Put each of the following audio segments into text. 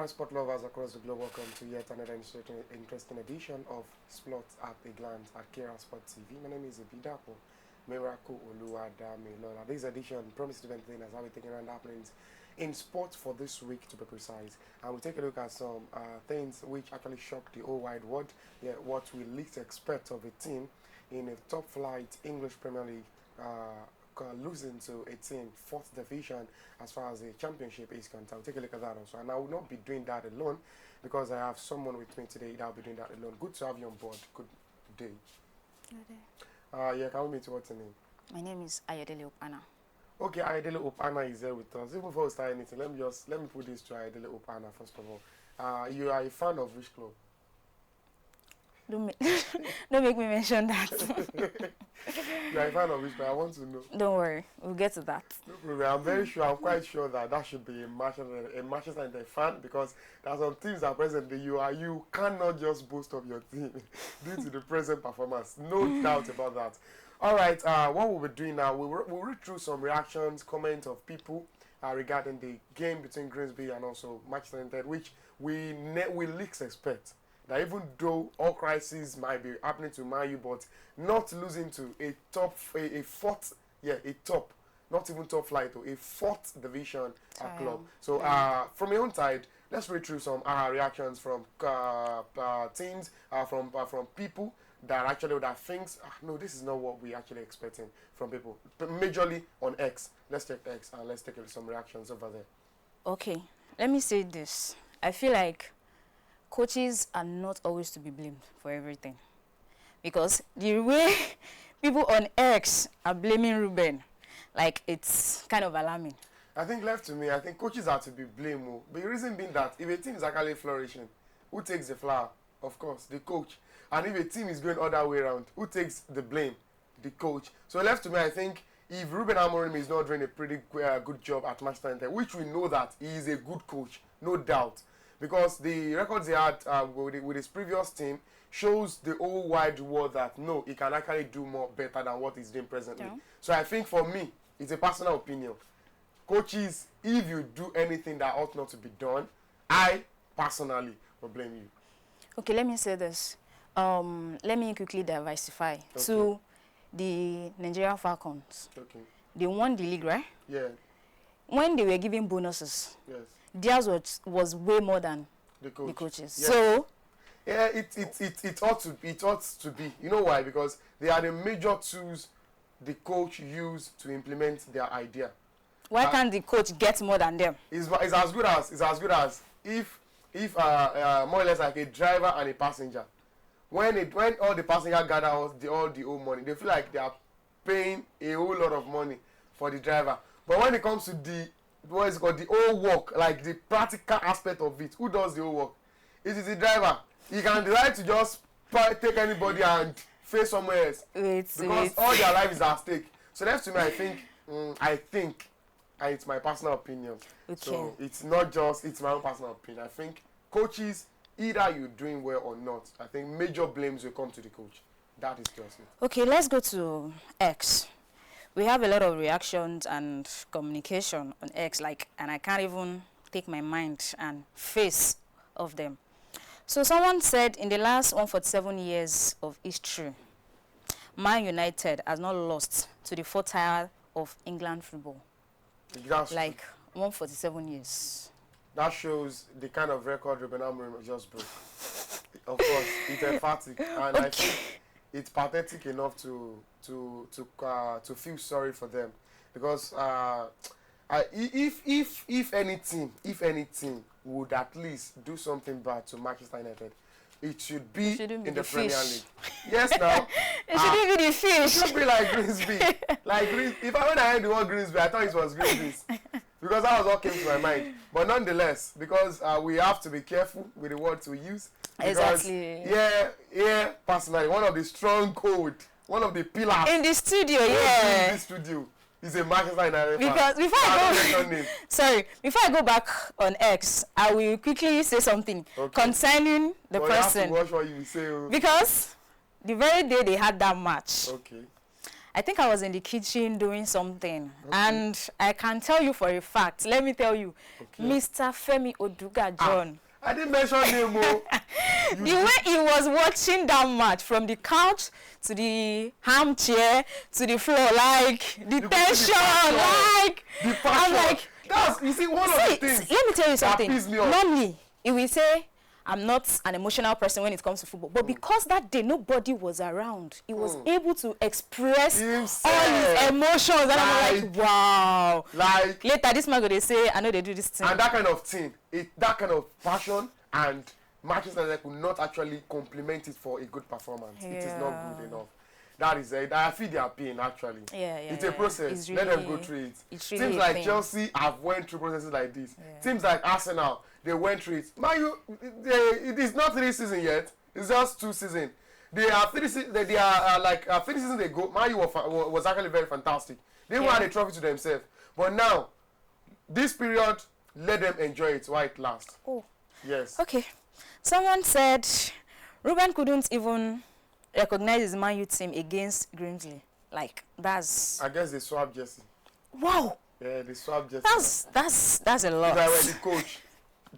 sport lovers across the globe, welcome to yet another interesting edition of Sports at a Glance at KIRAA Sport TV. My name is Ibidapo Miracle Oluwadami Lola. This edition promises to be entertaining as I'll be taking around happenings in sports for this week, to be precise. And we'll take a look at some things which actually shocked the whole wide world. Yeah, what we least expect of a team in a top flight English Premier League losing to a team 4th division as far as the championship is concerned. I'll take a look at that also. And I will not be doing that alone because I have someone with me today that will be doing that alone. Good to have you on board. Good day. Good day. Yeah, can we meet you? What's your name? My name is Ayodele Opana. Okay, Ayodele Opana is here with us. Even before we start anything, let me put this to Ayodele Opana first of all. You are a fan of which club? Don't make me mention that. You are a fan of which club? I want to know. Don't worry, we'll get to that. No problem. I'm quite sure that should be a Manchester United fan, because there are some teams that presently you cannot just boast of your team due to the present performance. No doubt about that. All right, what we'll be doing now, we'll read through some reactions, comments of people regarding the game between Grimsby and also Manchester United, which we least expect. That even though all crises might be happening to Man U, but not losing to a fourth, not even top flight, or a 4th division club. So from your own side, let's read through some reactions from teams, from people that thinks, no, this is not what we actually expecting from people. But majorly on X. Let's take X and let's take some reactions over there. Okay, let me say this. I feel like coaches are not always to be blamed for everything, because the way people on X are blaming Ruben, like, it's kind of alarming. I think left to me, I think coaches are to be blamed more. But the reason being that if a team is actually flourishing, who takes the flower? Of course, the coach. And if a team is going other way around, who takes the blame? The coach. So left to me, I think if Ruben Amorim is not doing a pretty good job at Manchester United, which we know that he is a good coach, no doubt, because the records he had with his previous team shows the whole wide world that no, he can actually do better than what he's doing presently. Yeah. So I think for me, it's a personal opinion. Coaches, if you do anything that ought not to be done, I personally will blame you. Okay, let me say this. Let me quickly diversify to the Nigerian Falcons. Okay. They won the league, right? Yeah. When they were giving bonuses, yes, theirs was way more than the coaches. Yes. So yeah, it ought to be. You know why? Because they are the major tools the coach used to implement their idea. Why can't the coach get more than them? It's as good as if more or less like a driver and a passenger. When all the passengers gather all the old money, they feel like they are paying a whole lot of money for the driver. But when it comes to the whole work, like the practical aspect of it, who does the whole work? It is the driver. He can decide to just take anybody and face somewhere else because all their life is at stake. So that's to me, I think, and it's my personal opinion. Okay. So it's not just, it's my own personal opinion. I think coaches, either you're doing well or not, I think major blames will come to the coach. That is just it. Okay, let's go to X. We have a lot of reactions and communication on X, and I can't even take my mind and face of them. So someone said, in the last 147 years of history, Man United has not lost to the 4th tier of England football. That's 147 years. That shows the kind of record Ruben Amorim just broke. Of course, it's emphatic, and I think it's pathetic enough to feel sorry for them, because if any team would at least do something bad to Manchester United, it should be in the Premier League. Yes, now. It shouldn't be the fish. It should be like Grimsby. When I heard the word Grimsby, I thought it was Grimsby's. Because that was what came to my mind. But nonetheless, because we have to be careful with the words we use. Because, exactly. Yeah, personally, one of the stronghold, one of the pillars. In the studio, yeah. In the studio. Is a Manchester United fan. Because before I go back on X, I will quickly say something concerning the person. You have to watch what you say. Because the very day they had that match, I think I was in the kitchen doing something, and I can tell you for a fact, let me tell you, Mr. Femi Oduga John. I didn't mention him. The way he was watching that match, from the couch to the armchair to the floor, like the tension, like the passion. I'm like, that's, you see, one of the things. Let me tell you something. That me off. Normally, he will say, I'm not an emotional person when it comes to football, but because that day nobody was around, he was able to express all his emotions, and I'm like, wow. Like later, this man gonna say, I know they do this thing. And that kind of thing, that kind of passion and Manchester United could not actually complement it for a good performance. It is not good enough. That is it. I feel their pain actually. It's a process. Let them go through it. Really teams like Chelsea have went through processes like this. Teams like Arsenal, they went through it. Man, it is not 3 seasons yet. It's just 2 seasons. They are 3 seasons. They are like 3 seasons ago. Man, was actually very fantastic. They won a trophy to themselves. But now, this period, let them enjoy it while it lasts. Oh. Yes. Okay. Someone said Ruben couldn't even recognize his Man U team against Grimsby. Like, that's... I guess they swapped jersey. Wow. Yeah, they swapped jersey. That's a lot. Like when the coach,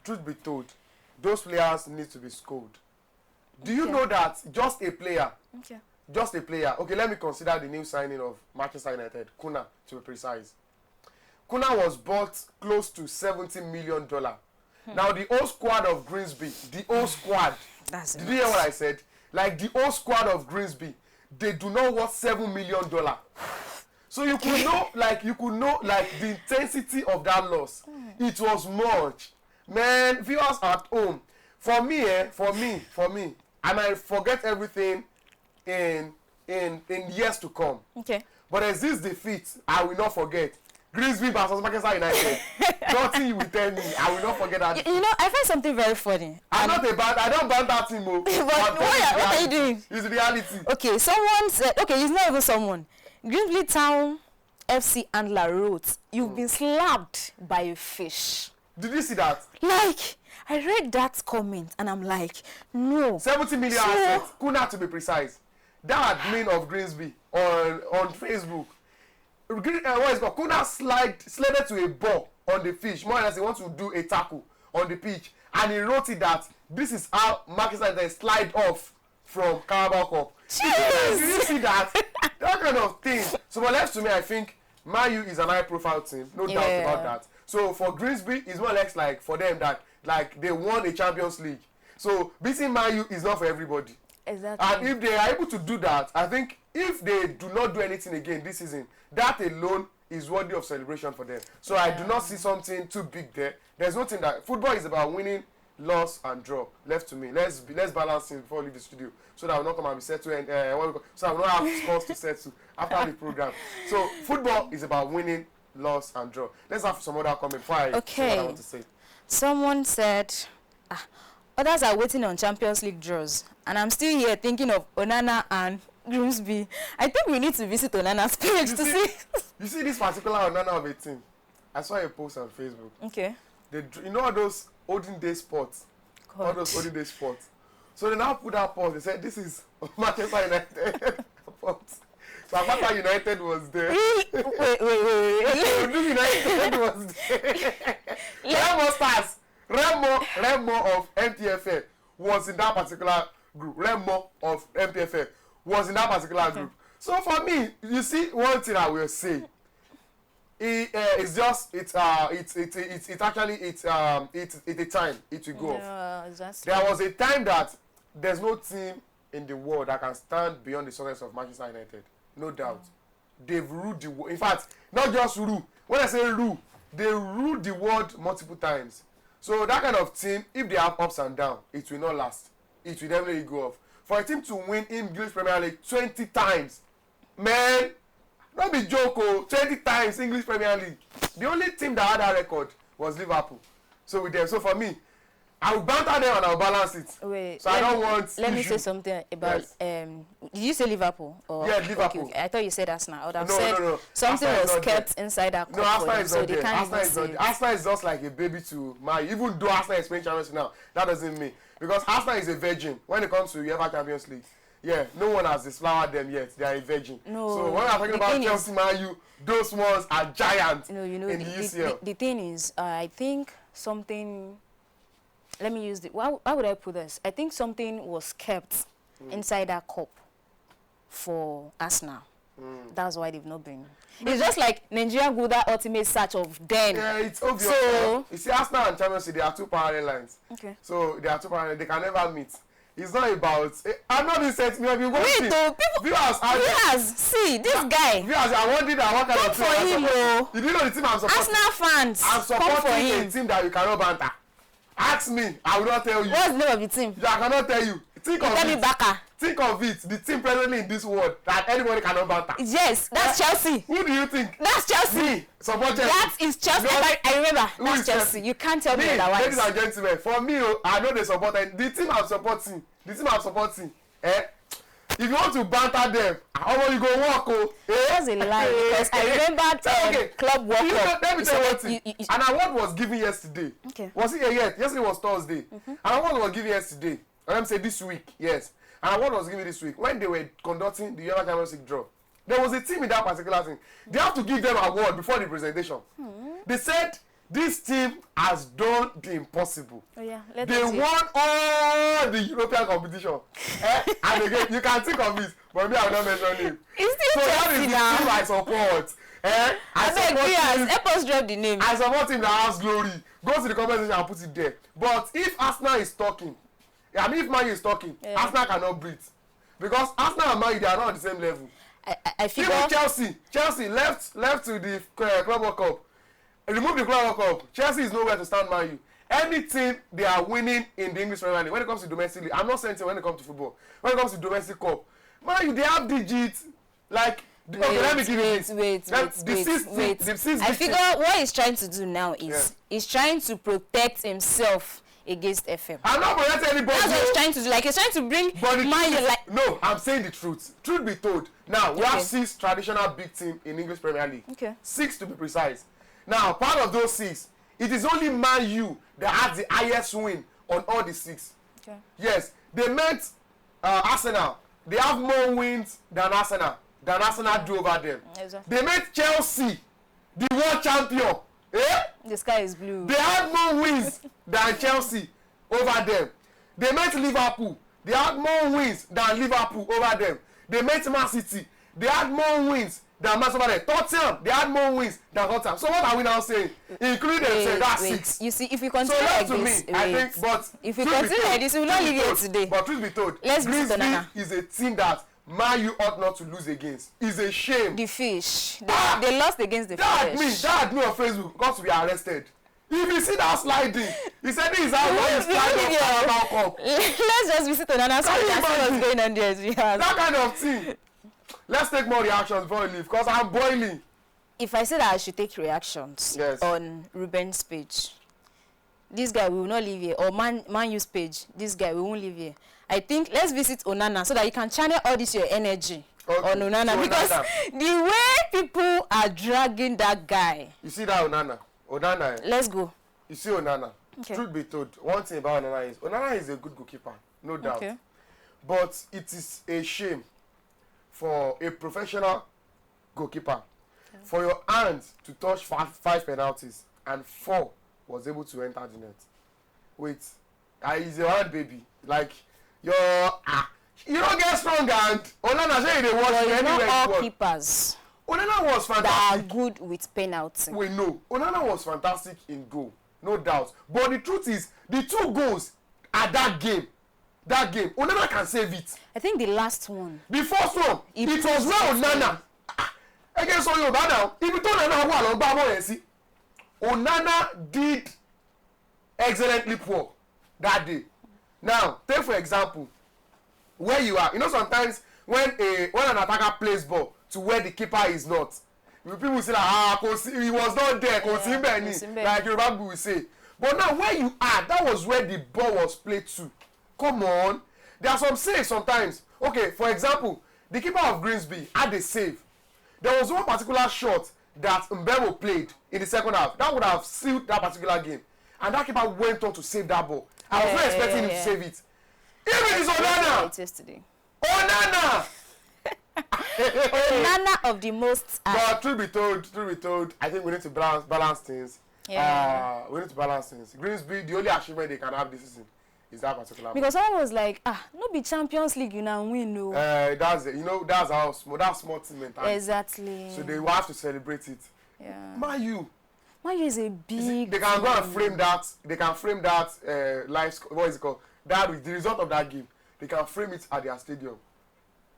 truth be told, those players need to be scolded. Do you know that just a player, okay, let me consider the new signing of Manchester United, Kuna, to be precise. Kuna was bought close to $70 million. Now, the whole squad of Grimsby, the whole squad, did you hear what I said? Like, the whole squad of Grimsby, they do not worth $7 million. So you could know, like, the intensity of that loss. It was much. Man, viewers at home, for me, I might forget everything in years to come. Okay. But there's this defeat I will not forget. Grimsby versus Manchester United. Nothing you will tell me. I will not forget that. You know, I find something very funny. I don't ban that team. But what are you doing? It's reality. Okay, someone said, okay, it's not even someone. Grimsby Town FC handler wrote, you've been slapped by a fish. Did you see that? Like, I read that comment and I'm like, no. 70 million assets. Kuna, to be precise. That admin of Grimsby on Facebook. What is it called? Kuna slided to a ball on the pitch. More or less, he wants to do a tackle on the pitch. And he wrote it that this is how Manchester United slide off from Carabao Cup. Did you see that? That kind of thing. So, but left to me, I think Man U is an high-profile team. No doubt about that. So, for Grimsby, it's more or less like for them that like they won a Champions League. So, beating Man U is not for everybody. Exactly. And if they are able to do that, I think if they do not do anything again this season, that alone is worthy of celebration for them. So I do not see something too big there. There's nothing that football is about: winning, loss, and draw. Left to me. Let's balance things before we leave the studio, so that I will not come and be set to so I will not have scores to set to after the program. So football is about winning, loss, and draw. Let's have some other comment before I say what I want to say. Someone said, others are waiting on Champions League draws, and I'm still here thinking of Onana and Grimsby. I think we need to visit Onana's page to see. You see this particular Onana of a team? I saw a post on Facebook. Okay. You know all those olden day sports? God. All those olden day sports. So they now put that post. They said this is Manchester United sports. So Manchester United was there. wait. United was there. Remo of MPFA was in that particular group. Remo of MPFA was in that particular group. So for me, you see, one thing I will say, it's a time it will go off. Exactly. There was a time that there's no team in the world that can stand beyond the success of Manchester United. No doubt. They've ruled the world. In fact, not just rule. When I say rule, they ruled the world multiple times. So that kind of team, if they have ups and downs, it will not last. It will definitely go off. For a team to win English Premier League 20 times, man, don't be joke, 20 times English Premier League. The only team that had that record was Liverpool. So with them, so for me, I will banter them and I will balance it. Wait, so I don't want. Let me say something about. Did you say Liverpool? Or, yeah, Liverpool. Okay. I thought you said Arsenal. No. Something was kept inside that cup. No, Arsenal is not so there. Arsenal is just like a baby to my. Even though Arsenal is playing Champions League now, that doesn't mean, because Arsenal is a virgin when it comes to UEFA Champions League. Yeah, no one has disflowered them yet. They are a virgin. No. So when we are talking about Chelsea, Man U, those ones are giants you know, in the UCL. The thing is, I think something. Let me use the. Why would I put this? I think something was kept inside that cup for Arsenal. That's why they've not been. It's just like Nigeria go that ultimate search of then. Yeah, it's obvious. So you see, Arsenal and Champions League, they are two parallel lines. okay. So they are two parallel. They can never meet. It's not about. I'm not being set. Me, I've been watching. Wait, though, viewers, see this guy. Viewers, I wondered that what kind Come of for him, oh. You didn't know the team I'm supporting. Arsenal fans, I'm come for supporting him. a team that you cannot banter. Ask me, I will not tell you. What's the name of the team? I cannot tell you. Think of Tell me it. Baka. Think of it. The team presently in this world that anybody cannot banter. Yes, that's Chelsea. Who do you think? That's Chelsea. Me, support Chelsea. That is Chelsea. No. I remember. Who That's is Chelsea. You can't tell me Me, otherwise. ladies and gentlemen, for me, I know they support the team I'm supporting. If you want to banter them, you go walk, That's a lie because I remember Club World Cup. Let me tell you one thing. An award was given yesterday. Okay. Was it yet? Yesterday was Thursday. An award was given yesterday. Let me say this week, yes. An award was given this week when they were conducting the UEFA Champions League draw. There was a team in that particular thing. They have to give them an award before the presentation. They said this team has done the impossible. Oh yeah, They won all the European competition. And again, you can think of it, but me, I will not mention it. It's still So that is the team I support. Help us drop the name. I support him that has glory. Go to the comment section and put it there. But if Arsenal is talking, if Man U is talking, Arsenal cannot breathe. Because Arsenal and Man U, they are not on the same level. I figure. Even Chelsea left to the Club World Cup. Remove the Club World Cup. Chelsea is nowhere to stand Man U. Any team they are winning in the English Premier League, when it comes to domestic league, I'm not saying when it comes to football. When it comes to domestic cup, Man U, they have digits. Like, let me give you this. Wait. I figure what he's trying to do now is he's trying to protect himself against FM. I'm not protecting anybody. That's what he's trying to do. Like he's trying to bring Man U like. No, I'm saying the truth. Truth be told. Now we have 6 traditional big teams in English Premier League. Okay. 6 to be precise. Now, part of those 6, it is only Man U that has the highest win on all the 6. Okay. Yes, they met Arsenal. They have more wins than Arsenal do over them. Exactly. They met Chelsea, the world champion. The sky is blue. They had more wins than Chelsea over them. They met Liverpool. They had more wins than Liverpool over them. They met Man City. They had more wins than Man City. Tottenham, they had more wins than Tottenham. So what are we now saying? Including themselves, that's 6. You see, if we continue like this, I think, but if we continue like this, we will not leave here today. But truth be told, Grimsby is a team that Man U ought not to lose against. It's a shame. The fish. They lost against the fish. That me on Facebook got to be arrested. If you see that sliding, he said this is how you slide off Cup. Let's just visit Onana so we can see what's going on there. That kind of thing. Let's take more reactions before we leave because I'm boiling. If I say that I should take reactions on Ruben's page, this guy will not leave here. Or Man U's page, this guy we won't leave here. I think let's visit Onana so that you can channel all this your energy on Onana. So because the way people are dragging that guy. You see that Onana? Let's go. You see Onana? Okay. Truth be told, one thing about Onana is a good goalkeeper, no doubt. Okay. But it is a shame for a professional goalkeeper for your hands to touch 5 penalties and 4 was able to enter the net. Wait, he's your hand, baby. Like you don't get strong hand. Onana say they watch anywhere. Not all keepers. Onana was fantastic. That are good with penalty. We know Onana was fantastic in goal, no doubt. But the truth is, the 2 goals at that game, Onana can save it. I think the last one. The first one, it was where Onana. Against Oyoba now, if you told Onana who along Babo Yensi, Onana did excellently poor that day. Now, take for example, where you are. You know sometimes when an attacker plays ball to where the keeper is not, people say like, he was not there, like Yoruba people will say. But now where you are, that was where the ball was played to. Come on. There are some saves sometimes. Okay, for example, the keeper of Grimsby had a save. There was one particular shot that Mbemo played in the second half. That would have sealed that particular game. And that keeper went on to save that ball. I was not expecting him to save it. Even it's Onana. Onana! Onana of the most. But truth be told, I think we need to balance things. Yeah. We need to balance things. Grimsby, the only achievement they can have this season is that particular. Because someone was like, no be Champions League, you know, win, no. That's it. You know, that's how small team mentality. Exactly. So they will have to celebrate it. Yeah. Man U is a big. They can go and frame that. They can frame that what is it called? That with the result of that game. They can frame it at their stadium.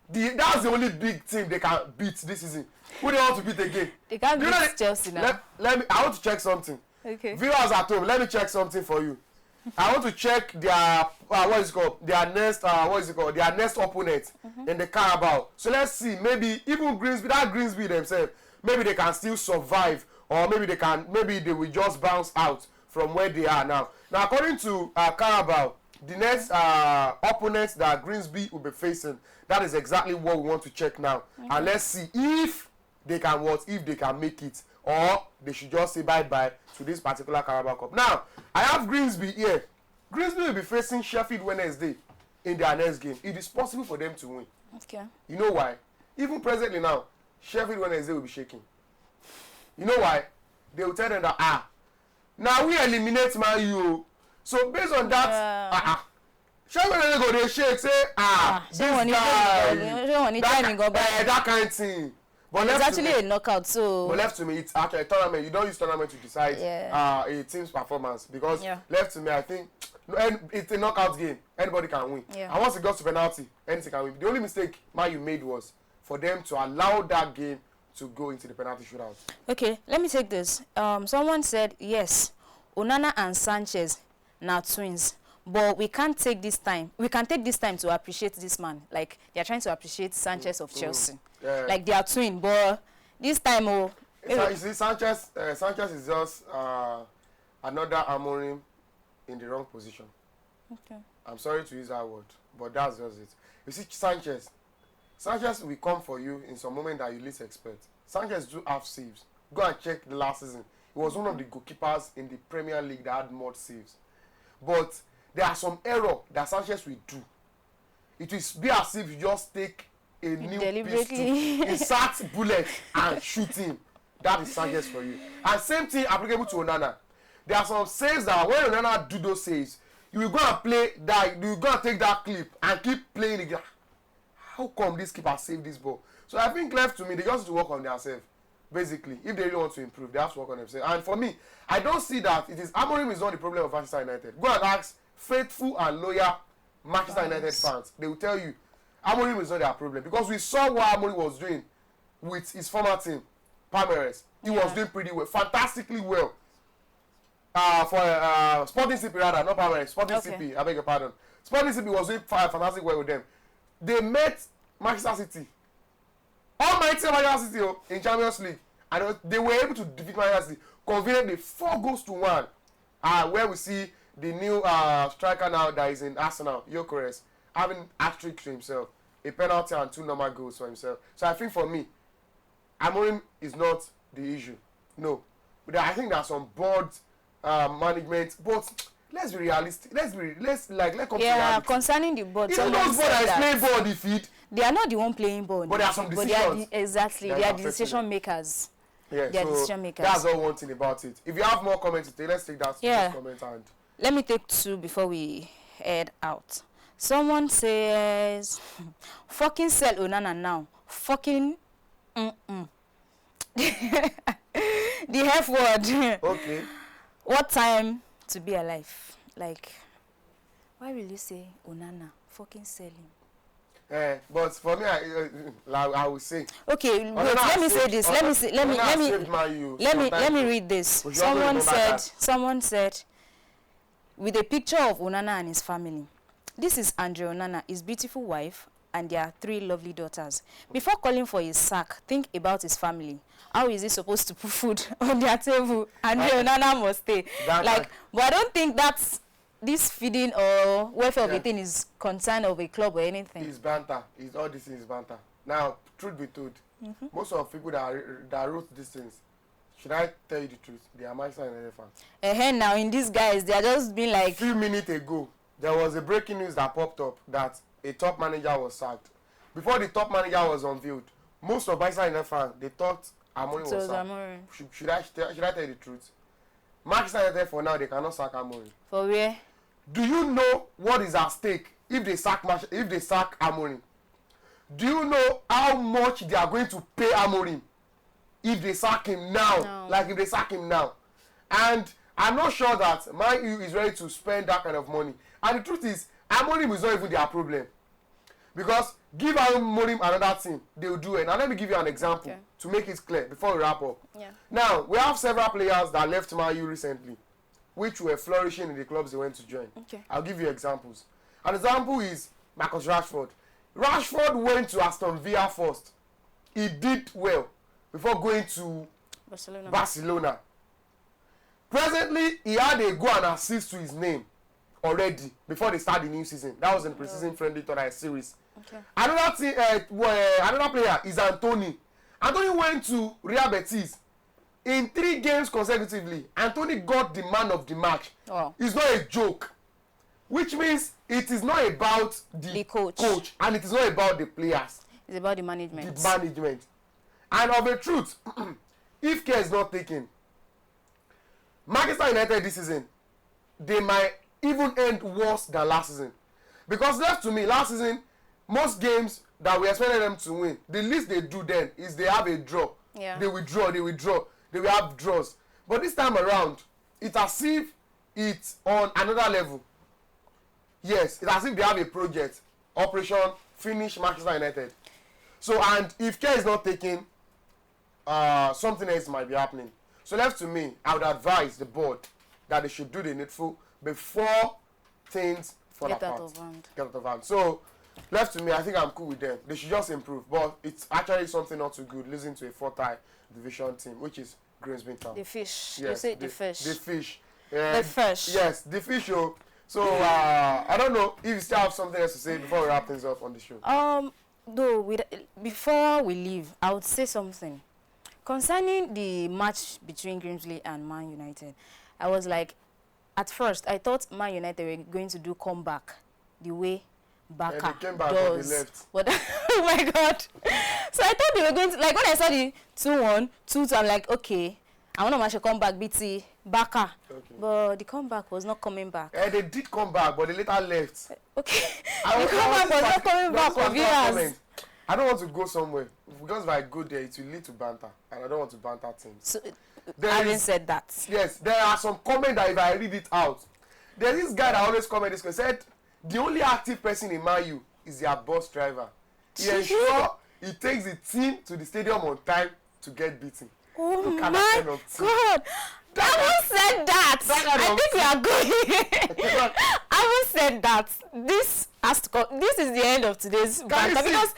That's the only big team they can beat this season. Who they want to beat again? They can't beat Chelsea now. Let me. I want to check something. Okay. Viewers at home, let me check something for you. I want to check their what is it called? Their next Their next opponent in the Carabao. So let's see. Maybe even Grimsby themselves. Maybe they can still survive, or maybe they will just bounce out from where they are now. Now, according to Carabao, the next opponent that Grimsby will be facing, that is exactly what we want to check now. And let's see if they can make it, or they should just say bye-bye to this particular Carabao Cup. Now, I have Grimsby here. Grimsby will be facing Sheffield Wednesday in their next game. It is possible for them to win. Okay. You know why? Even presently now, Sheffield Wednesday will be shaking. You know why? They will tell them that, now we eliminate Man U. So based on that, Sheffield Wednesday go dey shake, say, this guy, that kind of thing. But it's actually a knockout, so. But left to me, it's actually a tournament. You don't use tournament to decide a team's performance, because left to me, I think it's a knockout game. Anybody can win. Yeah. And once it goes to penalty, anything can win. The only mistake Man U made was for them to allow that game to go into the penalty shootout. Okay, let me take this. Someone said, yes, Onana and Sanchez now twins. But we can't take this time. We can take this time to appreciate this man. Like, they're trying to appreciate Sanchez of Chelsea. Yeah. Like, they are twin. But this time, you see, Sanchez is just another Amorim in the wrong position. Okay. I'm sorry to use that word, but that's just it. You see, Sanchez will come for you in some moment that you least expect. Sanchez do have saves. Go and check the last season. He was one of the goalkeepers in the Premier League that had more saves. But there are some error that Sanchez will do. It will be as if you just take a new pistol, a sat bullet, and shoot him. That is Sanchez for you. And same thing applicable to Onana. There are some saves that when Onana do those saves, you will go and play that. You will go and take that clip and keep playing it. How come this keeper saved this ball? So I think left to me, they just have to work on themselves. Basically, if they really want to improve, they have to work on themselves. And for me, I don't see that it is Amorim is not the problem of Manchester United. Go and ask faithful and loyal Manchester United fans. They will tell you Amorim is not their problem, because we saw what Amorim was doing with his former team, Palmeiras. He was doing pretty well, fantastically well. For Sporting CP rather, not Palmeiras, Sporting CP. I beg your pardon. Sporting CP was doing fantastic well with them. They met Manchester City. Almighty Manchester City in Champions League, and they were able to defeat Manchester City conveniently 4-1. Where we see the new striker now that is in Arsenal, Gyökeres, having hat-trick to himself, a penalty and 2 normal goals for himself. So I think for me, Amorim is not the issue. No, but I think there's some board management. But let's be realistic. Let's come to reality. Concerning the board. Even those board that is playing ball defeat. They are not the one playing ball. But there are some decisions. They are the decision makers. Yeah, they are decision makers. That's all one thing about it. If you have more comments to take, let's take that comment and. Let me take 2 before we head out. Someone says, fucking sell Onana now. Fucking the F word. Okay. What time to be alive? Like, why will you say Onana? Fucking sell him. But for me, I will say. Okay, wait, let me say this. Let me read this. Someone said, with a picture of Onana and his family. This is Andre Onana, his beautiful wife, and their 3 lovely daughters. Before calling for his sack, think about his family. How is he supposed to put food on their table? Andre Onana must stay. But I don't think that's this feeding or welfare of a thing is concern of a club or anything. It's banter. All this is banter. Now, truth be told, most of the people that wrote these things, should I tell you the truth? They are Manchester United fans. Now in these guys, they are just being like. A few minutes ago, there was a breaking news that popped up that a top manager was sacked before the top manager was unveiled, most of Manchester United fans, they thought Amorim was sacked. Should I tell you the truth? Manchester United for now, they cannot sack Amorim. For where? Do you know what is at stake if they sack Amorim? Do you know how much they are going to pay Amorim if they sack him now? No. Like if they sack him now. And I'm not sure that Man U is ready to spend that kind of money. And the truth is, Amorim is not even their problem. Because give Amorim another team, they will do it. Now let me give you an example to make it clear before we wrap up. Yeah. Now, we have several players that left Man U recently, which were flourishing in the clubs they went to join. Okay. I'll give you examples. An example is Marcus Rashford. Rashford went to Aston Villa first. He did well before going to Barcelona. Presently, he had a goal and assist to his name already before they start the new season. That was in pre-season friendly tournament series. Okay. Another player is Anthony. Anthony went to Real Betis. In 3 games consecutively, Anthony got the man of the match. Oh. It's not a joke. Which means it is not about the coach and it is not about the players. It's about the management. The management. And of the truth, if care is not taken, Manchester United this season, they might even end worse than last season. Because left to me, last season, most games that we expected them to win, the least they do then is they have a draw. Yeah. They withdraw. They will have draws. But this time around, it's as if it's on another level. Yes, it's as if they have a project, Operation Finish Manchester United. So, and if care is not taken, something else might be happening. So left to me, I would advise the board that they should do the needful before things fall apart. Get out of hand. So, left to me, I think I'm cool with them. They should just improve. But it's actually something not too good losing to a 4th division team, which is Grimsby Town. The fish. Yes, You say the fish. The fish. The fish. Yes, the fish show. So, I don't know if you still have something else to say before we wrap things up on the show. Though, before we leave, I would say something. Concerning the match between Grimsby and Man United, I was like, at first, I thought Man United were going to do comeback the way Barca they came back does. They left. But oh my God! So I thought they were going to, like when I saw the 2-1, 2-2, I'm like, okay, I want to match a comeback BT Barca. Okay. But the comeback was not coming back. They did come back, but they later left. Okay. The comeback was not coming back for viewers. I don't want to go somewhere because if I go there, it will lead to banter, and I don't want to banter things. So, having said that, yes, there are some comments that if I read it out, there's this guy that always comment this. Said the only active person in Man U is their bus driver. He ensures he takes the team to the stadium on time to get beaten. Oh my God! I haven't said that. I think we are going. I haven't said that. This is the end of today's banter because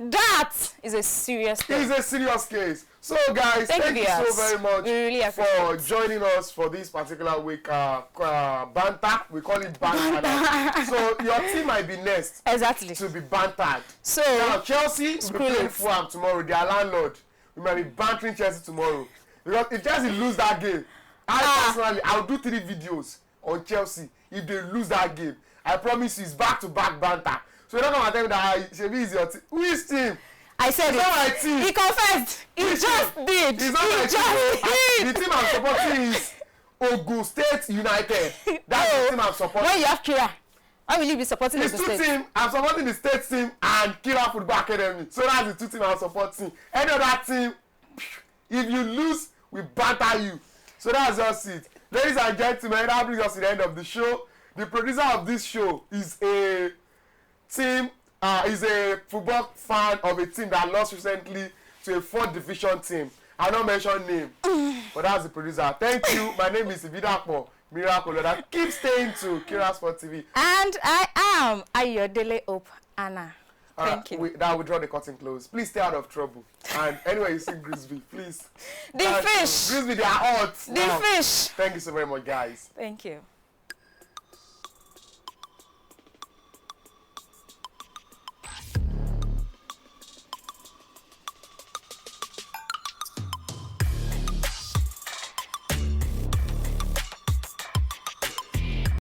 that is a serious thing. It's a serious case. So guys, thank you so very much really for joining us for this particular week banter. We call it banter. So your team might be next. Exactly. To be bantered. So now Chelsea will be playing Fulham tomorrow. Their landlord. We might be bantering Chelsea tomorrow. Because if Chelsea lose that game, personally, I'll do 3 videos on Chelsea if they lose that game. I promise you, it's back-to-back banter. So you're not going to tell me that Shebi is your team. Who is team? I said it's not my team. He confessed. He just did. It's not my team. The team I'm supporting is Ogun State United. That's the team I'm supporting. When you have KIRAA, why will you be supporting the state? It's 2 teams. I'm supporting the state team and KIRAA Football Academy. So that's the 2 teams I'm supporting. Any other team, if you lose, we banter you. So that's just it. Ladies and gentlemen, that brings us to the end of the show. The producer of this show is a football fan of a team that lost recently to a 4th division team. I'll not mention name, but that's the producer. Thank you. My name is Ibidapo Miracle. Keep staying to KIRAA Sport TV. And I am Ayodele Hope Anna. Thank you. That will draw the curtain close. Please stay out of trouble. And anyway, you see Grimsby, please. The fish. Grimsby, they are hot. The fish. Thank you so very much, guys. Thank you.